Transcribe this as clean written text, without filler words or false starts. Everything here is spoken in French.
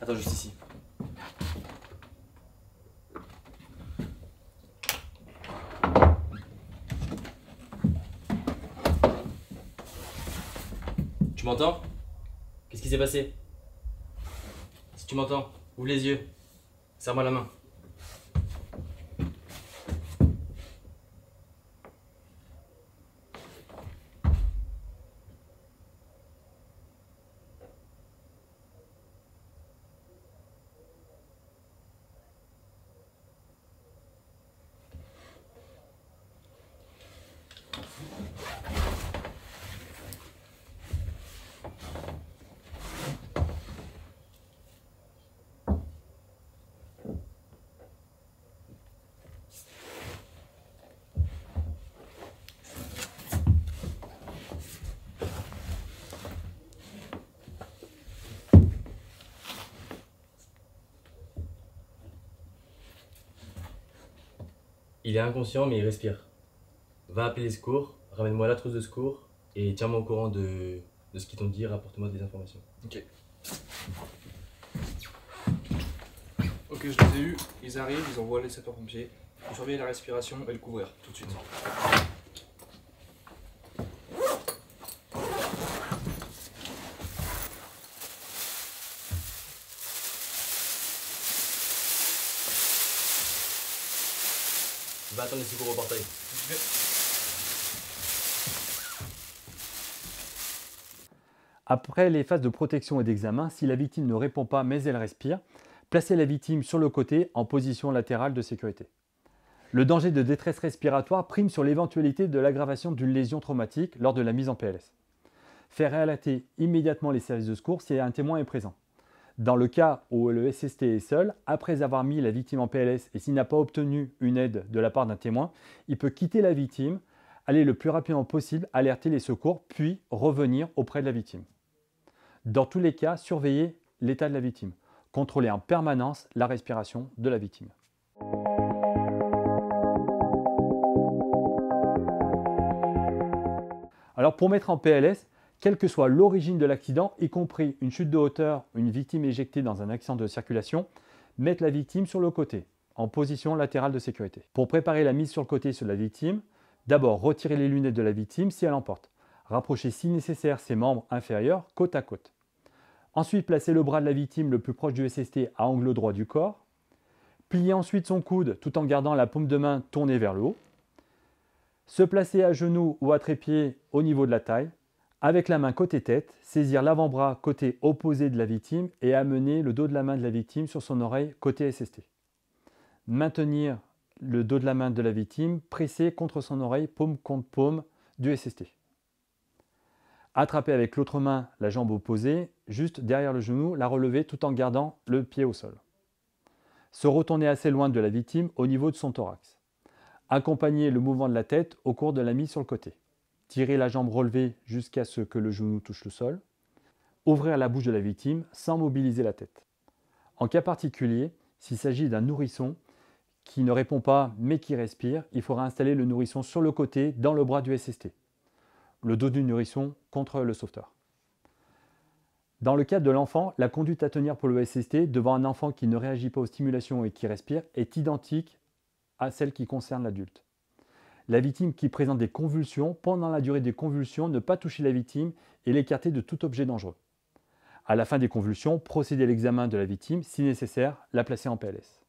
Attends, juste ici. Tu m'entends? Qu'est-ce qui s'est passé? Si tu m'entends, ouvre les yeux. Serre-moi la main. Il est inconscient mais il respire. Va appeler les secours, ramène-moi la trousse de secours et tiens-moi au courant de ce qu'ils t'ont dit, rapporte-moi des informations. Ok. Ok, je les ai eus, ils arrivent, ils envoient les sapeurs-pompiers. Il faut surveiller la respiration et le couvrir tout de suite. Va attendre les secours au portail. Après les phases de protection et d'examen, si la victime ne répond pas mais elle respire, placez la victime sur le côté en position latérale de sécurité. Le danger de détresse respiratoire prime sur l'éventualité de l'aggravation d'une lésion traumatique lors de la mise en PLS. Faire alerter immédiatement les services de secours si un témoin est présent. Dans le cas où le SST est seul, après avoir mis la victime en PLS et s'il n'a pas obtenu une aide de la part d'un témoin, il peut quitter la victime, aller le plus rapidement possible, alerter les secours, puis revenir auprès de la victime. Dans tous les cas, surveillez l'état de la victime. Contrôlez en permanence la respiration de la victime. Alors pour mettre en PLS, quelle que soit l'origine de l'accident, y compris une chute de hauteur, une victime éjectée dans un accident de circulation, mettre la victime sur le côté, en position latérale de sécurité. Pour préparer la mise sur le côté sur la victime, d'abord retirez les lunettes de la victime si elle en porte. Rapprochez si nécessaire ses membres inférieurs côte à côte. Ensuite, placez le bras de la victime le plus proche du SST à angle droit du corps. Pliez ensuite son coude tout en gardant la paume de main tournée vers le haut. Se placer à genoux ou à trépied au niveau de la taille. Avec la main côté tête, saisir l'avant-bras côté opposé de la victime et amener le dos de la main de la victime sur son oreille côté SST. Maintenir le dos de la main de la victime pressé contre son oreille, paume contre paume du SST. Attraper avec l'autre main la jambe opposée, juste derrière le genou, la relever tout en gardant le pied au sol. Se retourner assez loin de la victime au niveau de son thorax. Accompagner le mouvement de la tête au cours de la mise sur le côté. Tirer la jambe relevée jusqu'à ce que le genou touche le sol. Ouvrir la bouche de la victime sans mobiliser la tête. En cas particulier, s'il s'agit d'un nourrisson qui ne répond pas mais qui respire, il faudra installer le nourrisson sur le côté dans le bras du SST. Le dos du nourrisson contre le sauveteur. Dans le cas de l'enfant, la conduite à tenir pour le SST devant un enfant qui ne réagit pas aux stimulations et qui respire est identique à celle qui concerne l'adulte. La victime qui présente des convulsions, pendant la durée des convulsions, ne pas toucher la victime et l'écarter de tout objet dangereux. À la fin des convulsions, procéder à l'examen de la victime, si nécessaire, la placer en PLS.